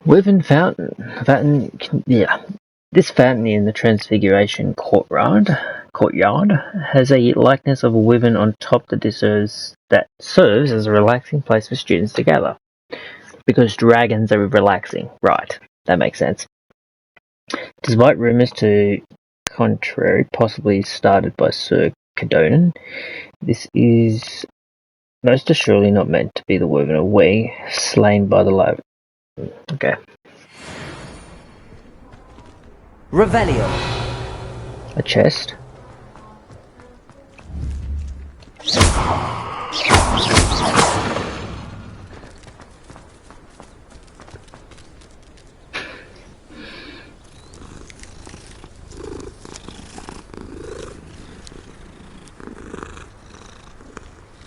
Wyvern Fountain. This fountain in the Transfiguration courtyard has a likeness of a wyvern on top that serves as a relaxing place for students to gather. Because dragons are relaxing. Right, that makes sense. Despite rumours to contrary, possibly started by Sir Cadonan, this is most assuredly not meant to be the wyvern of we, slain by the live. Okay. Revelio. A chest.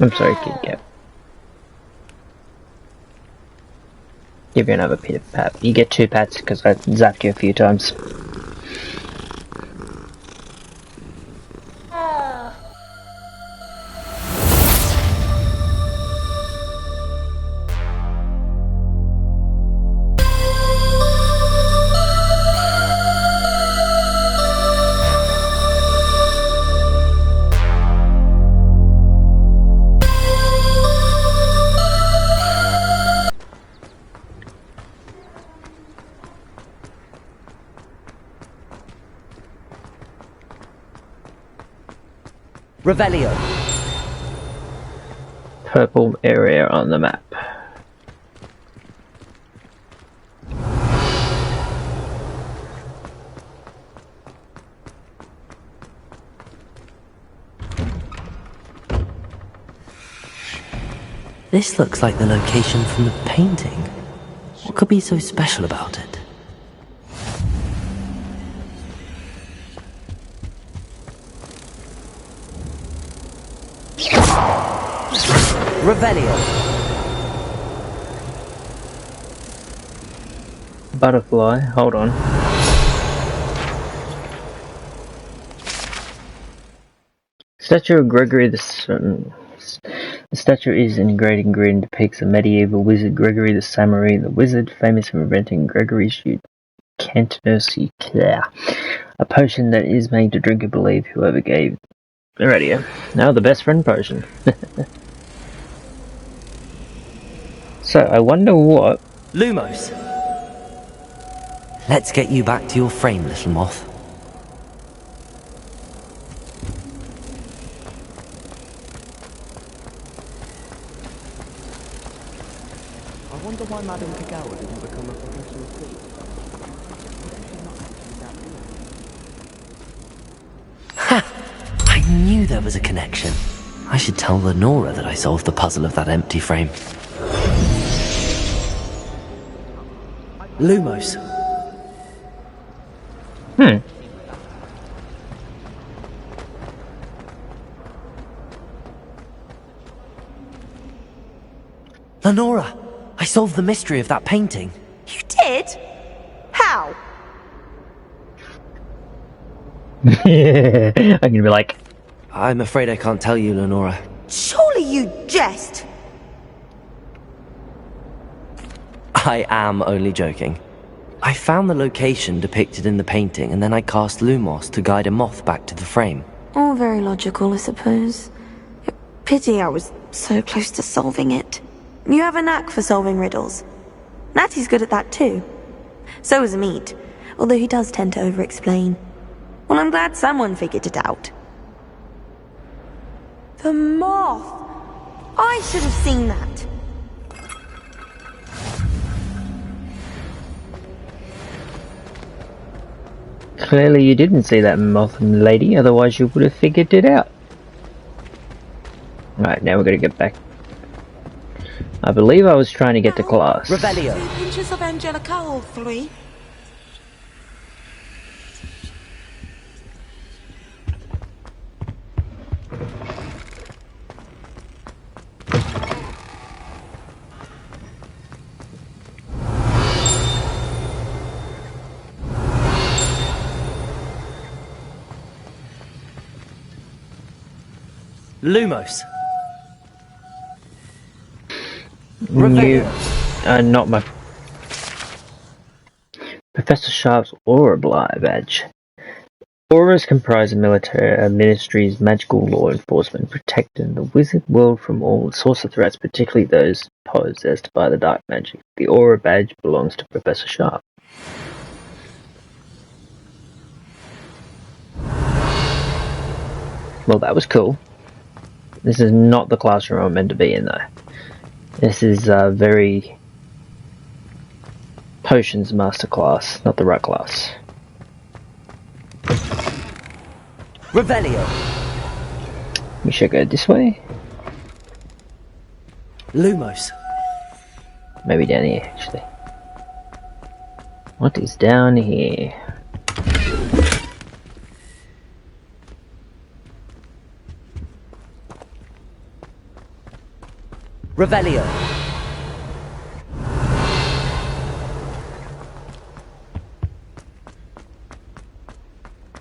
I'm sorry, Kid Cat. Give you another pat. You get 2 pats because I zapped you a few times. Revelio. Purple area on the map. This looks like the location from the painting. What could be so special about it? Revelio. Butterfly, hold on. Statue of Gregory the statue is in engraved green, depicts a medieval wizard Gregory the Samurai, the wizard famous for inventing Gregory's Canterbury Claire, a potion that is made to drink and believe whoever gave. Alrighty, now the best friend potion. So, I wonder what... Lumos! Let's get you back to your frame, little moth. I wonder why Madame Kagawa didn't become a professional thief. Ha! I knew there was a connection. I should tell Lenora that I solved the puzzle of that empty frame. Lumos. Lenora, I solved the mystery of that painting. You did? How? I'm gonna be like... I'm afraid I can't tell you, Lenora. Surely you jest. I am only joking. I found the location depicted in the painting, and then I cast Lumos to guide a moth back to the frame. All very logical, I suppose. Pity I was so close to solving it. You have a knack for solving riddles. Natty's good at that too. So is Amit, although he does tend to over-explain. Well, I'm glad someone figured it out. The moth! I should have seen that. Clearly you didn't see that moth, lady, otherwise you would have figured it out. Right, now we're gonna get back. I believe I was trying to get to class. Revelio. 3 pinches of Angelica, all 3. Lumos. You are not my Professor Sharp's Aura badge. Auras comprise the military ministry's magical law enforcement, protecting the wizard world from all sorts of threats, particularly those possessed by the dark magic. The Aura badge belongs to Professor Sharp. Well, that was cool. This is not the classroom I'm meant to be in, though. This is a very potions masterclass, not the right class. Revelio. We should go this way. Lumos. Maybe down here, actually. What is down here? Revelio.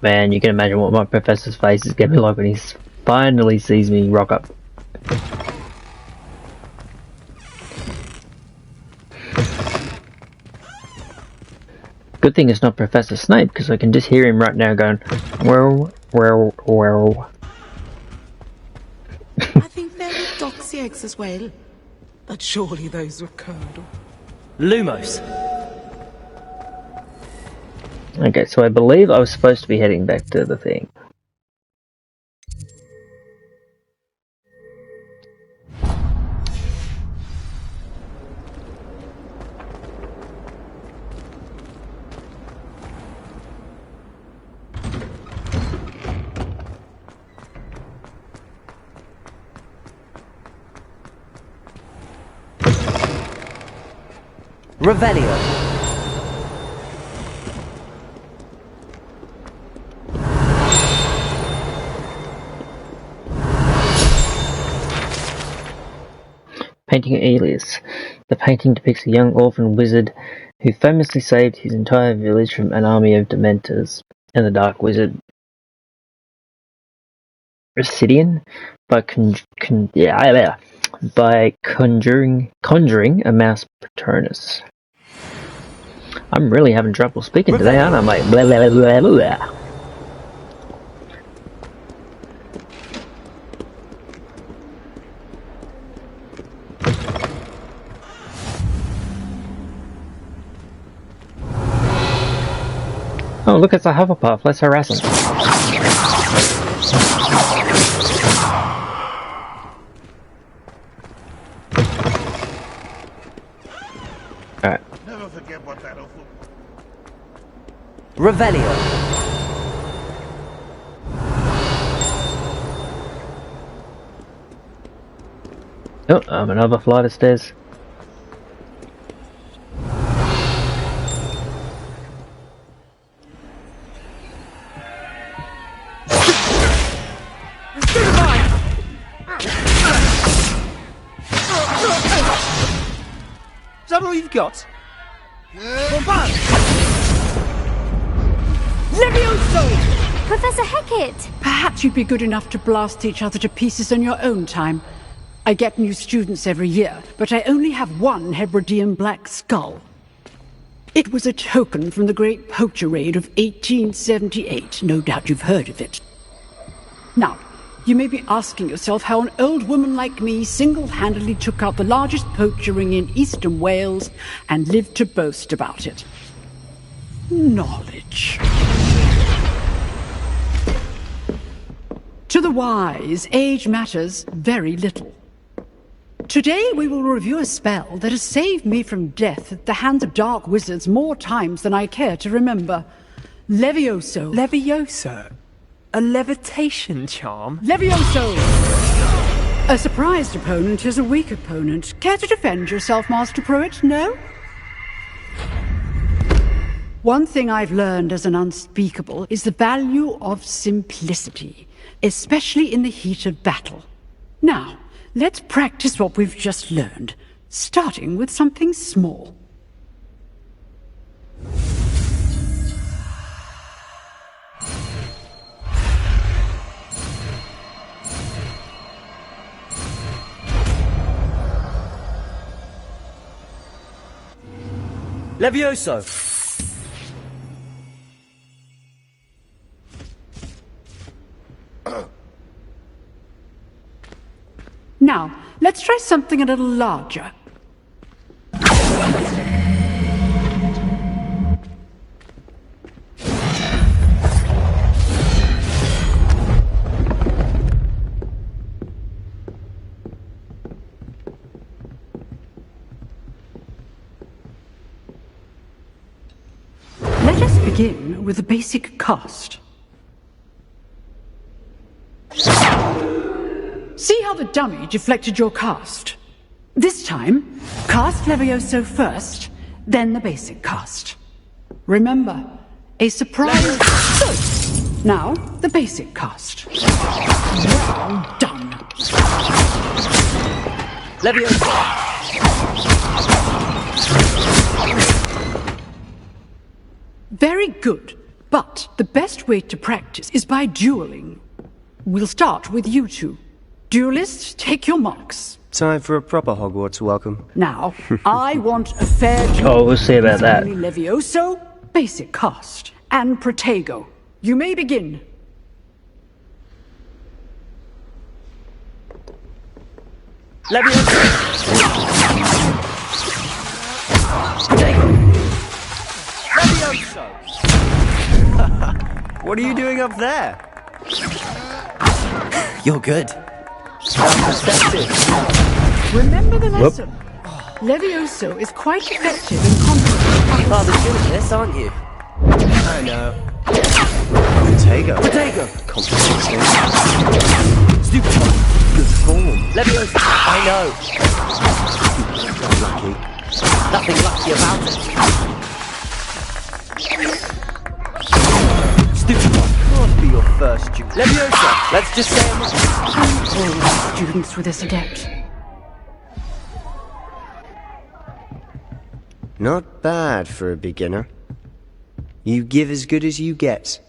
Man, you can imagine what my professor's face is going to be like when he finally sees me rock up. Good thing it's not Professor Snape, because I can just hear him right now going, well. I think there were doxy eggs as well. But surely those were curdled. Lumos. Okay, so I believe I was supposed to be heading back to the thing. Revelio. Painting Elias. The painting depicts a young orphan wizard who famously saved his entire village from an army of Dementors and the Dark Wizard Residian by conjuring a mouse Patronus. I'm really having trouble speaking today, aren't I, mate? Blah, blah, blah, blah, blah. Oh, look, it's a Hufflepuff. Let's harass him. Alright. Never forget what that awful. Revelio. Oh, another flight of stairs. Is that all you've got? Levioso! Professor Hecat! Perhaps you'd be good enough to blast each other to pieces in your own time. I get new students every year, but I only have one Hebridean black skull. It was a token from the Great Poacher Raid of 1878. No doubt you've heard of it. Now, you may be asking yourself how an old woman like me single-handedly took out the largest poacher ring in eastern Wales and lived to boast about it. Knowledge. To the wise, age matters very little. Today we will review a spell that has saved me from death at the hands of dark wizards more times than I care to remember. Levioso. Levioso? A levitation charm? Levioso! A surprised opponent is a weak opponent. Care to defend yourself, Master Pruitt? No? One thing I've learned as an unspeakable is the value of simplicity, especially in the heat of battle. Now, let's practice what we've just learned, starting with something small. Levioso! Now, let's try something a little larger. Let us begin with the basic cast. See how the dummy deflected your cast? This time, cast Levioso first, then the basic cast. Remember, a surprise. Good. Now, the basic cast. Well done. Levioso! Very good, but the best way to practice is by dueling. We'll start with you two. Duelists, take your marks. Time for a proper Hogwarts welcome. Now, I want a fair duel. Oh, we'll see about that. Only Levioso, basic cast, and Protego. You may begin. Levioso! Levioso! What are you doing up there? You're good. Remember the lesson. Levioso is quite effective in combat. Rather good at this, aren't you? I know. Protego. Protego! Complicated. Stupid! Good form. Levioso! I know! Lucky. Nothing lucky about it. Stupid one! Can't be your first duel. Leviosa! Let's just say All students with this adept. Not bad for a beginner. You give as good as you get.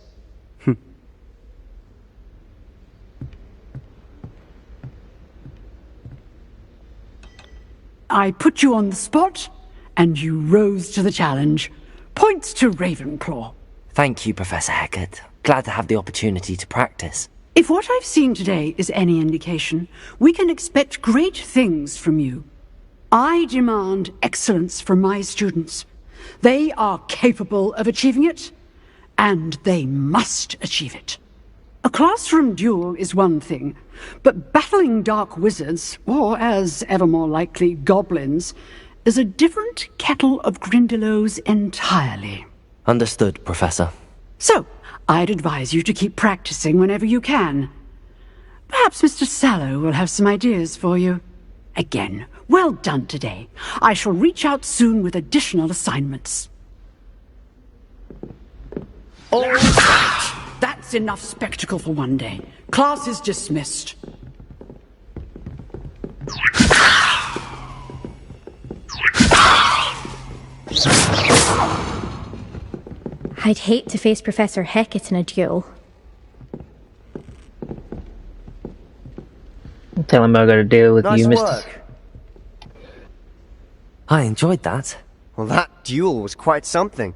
I put you on the spot, and you rose to the challenge. Points to Ravenclaw. Thank you, Professor Hecat. Glad to have the opportunity to practice. If what I've seen today is any indication, we can expect great things from you. I demand excellence from my students. They are capable of achieving it, and they must achieve it. A classroom duel is one thing, but battling dark wizards, or as ever more likely, goblins, is a different kettle of Grindylows entirely. Understood, Professor. So, I'd advise you to keep practicing whenever you can. Perhaps Mr. Sallow will have some ideas for you. Again, well done today. I shall reach out soon with additional assignments. All right. That's enough spectacle for one day. Class is dismissed. I'd hate to face Professor Hecat in a duel. Tell him I got to deal with Nice you, Mr. work. I enjoyed that. Well, that duel was quite something.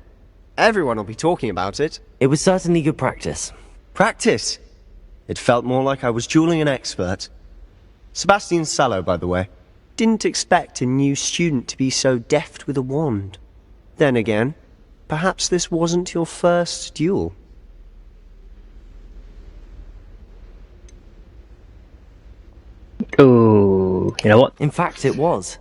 Everyone will be talking about it. It was certainly good practice. Practice. It felt more like I was dueling an expert. Sebastian Sallow, by the way. Didn't expect a new student to be so deft with a wand. Then again, perhaps this wasn't your first duel. Ooh, you know what? In fact, it was.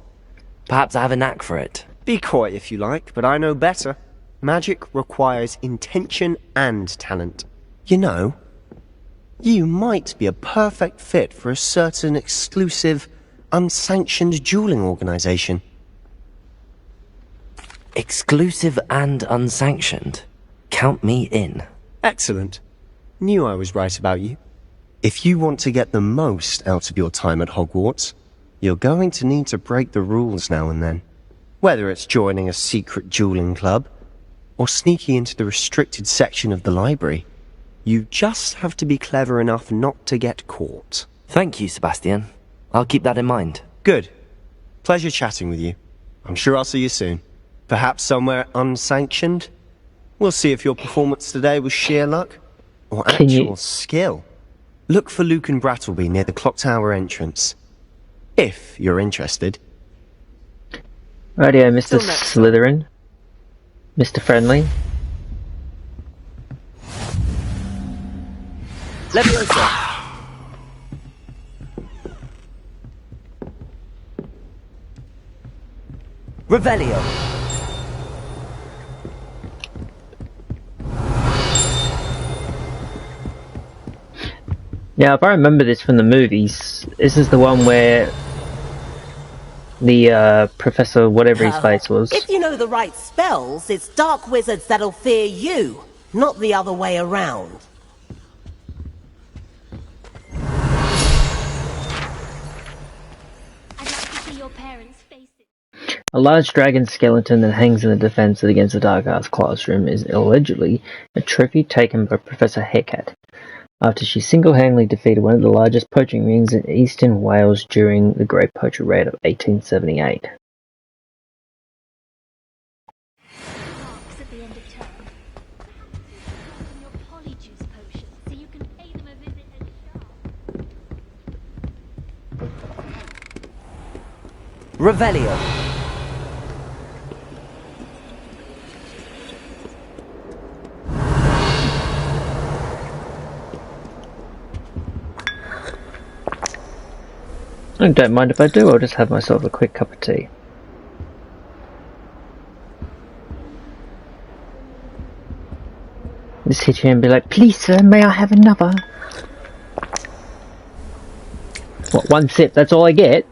Perhaps I have a knack for it. Be coy if you like, but I know better. Magic requires intention and talent. You know, you might be a perfect fit for a certain exclusive, unsanctioned dueling organization. Exclusive and unsanctioned. Count me in. Excellent. Knew I was right about you. If you want to get the most out of your time at Hogwarts, you're going to need to break the rules now and then. Whether it's joining a secret dueling club, or sneaking into the restricted section of the library, you just have to be clever enough not to get caught. Thank you, Sebastian. I'll keep that in mind. Good. Pleasure chatting with you. I'm sure I'll see you soon. Perhaps somewhere unsanctioned? We'll see if your performance today was sheer luck or Can you- actual skill. Look for Luke and Brattleby near the clock tower entrance. If you're interested. Radio, Mr. Till next Slytherin. Mr. Friendly. Leviosa! Revelio! Now, if I remember this from the movies, this is the one where the Professor, whatever his face was. If you know the right spells, it's dark wizards that'll fear you, not the other way around. I'd like to see your parents' faces. A large dragon skeleton that hangs in the defense against the Dark Arts classroom is allegedly a trophy taken by Professor Hecate, after she single-handedly defeated one of the largest poaching rings in eastern Wales during the Great Poacher Raid of 1878. Marks at the end of term. Perhaps you can use your polyjuice potion so you can pay them a visit at Sharp. Revelio! I don't mind if I do, I'll just have myself a quick cup of tea. Just hit you and be like, please sir, may I have another? What, one sip, that's all I get?